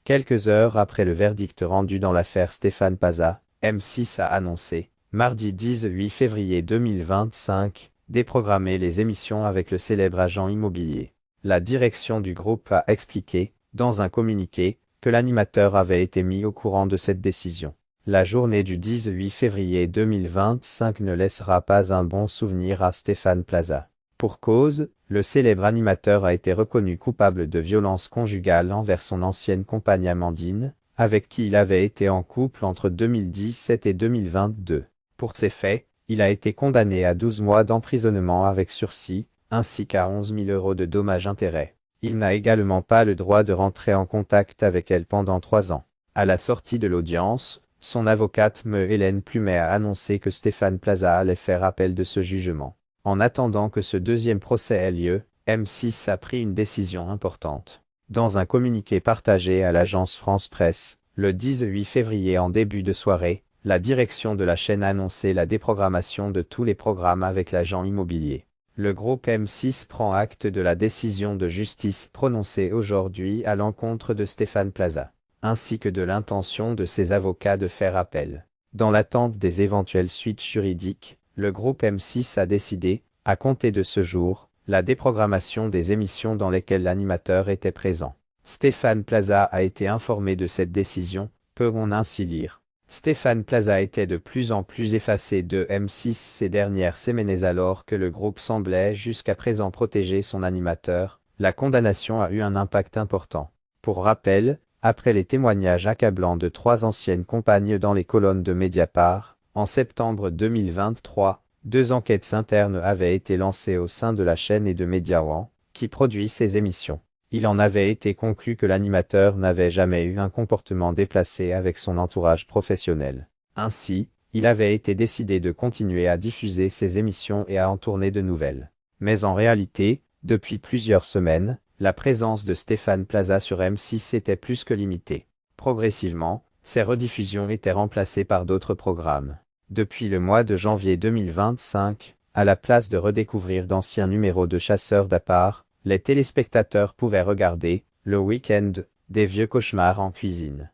Quelques heures après le verdict rendu dans l'affaire Stéphane Plaza, M6 a annoncé, mardi 18 février 2025, déprogrammer les émissions avec le célèbre agent immobilier. La direction du groupe a expliqué, dans un communiqué, que l'animateur avait été mis au courant de cette décision. La journée du 18 février 2025 ne laissera pas un bon souvenir à Stéphane Plaza. Pour cause, le célèbre animateur a été reconnu coupable de violences conjugales envers son ancienne compagne Amandine, avec qui il avait été en couple entre 2017 et 2022. Pour ces faits, il a été condamné à 12 mois d'emprisonnement avec sursis, ainsi qu'à 11 000 € de dommages-intérêts. Il n'a également pas le droit de rentrer en contact avec elle pendant 3 ans. À la sortie de l'audience, son avocate Hélène Plumet a annoncé que Stéphane Plaza allait faire appel de ce jugement. En attendant que ce deuxième procès ait lieu, M6 a pris une décision importante. Dans un communiqué partagé à l'agence France Presse, le 18 février en début de soirée, la direction de la chaîne a annoncé la déprogrammation de tous les programmes avec l'agent immobilier. Le groupe M6 prend acte de la décision de justice prononcée aujourd'hui à l'encontre de Stéphane Plaza, ainsi que de l'intention de ses avocats de faire appel. Dans l'attente des éventuelles suites juridiques, le groupe M6 a décidé, à compter de ce jour, la déprogrammation des émissions dans lesquelles l'animateur était présent. Stéphane Plaza a été informé de cette décision, peut-on ainsi lire. Stéphane Plaza était de plus en plus effacé de M6 ces dernières semaines alors que le groupe semblait jusqu'à présent protéger son animateur. La condamnation a eu un impact important. Pour rappel, après les témoignages accablants de 3 anciennes compagnes dans les colonnes de Mediapart, en septembre 2023, 2 enquêtes internes avaient été lancées au sein de la chaîne et de Média One, qui produit ces émissions. Il en avait été conclu que l'animateur n'avait jamais eu un comportement déplacé avec son entourage professionnel. Ainsi, il avait été décidé de continuer à diffuser ces émissions et à en tourner de nouvelles. Mais en réalité, depuis plusieurs semaines, la présence de Stéphane Plaza sur M6 était plus que limitée. Progressivement, ces rediffusions étaient remplacées par d'autres programmes. Depuis le mois de janvier 2025, à la place de redécouvrir d'anciens numéros de chasseurs d'appart, les téléspectateurs pouvaient regarder, le week-end, des vieux cauchemars en cuisine.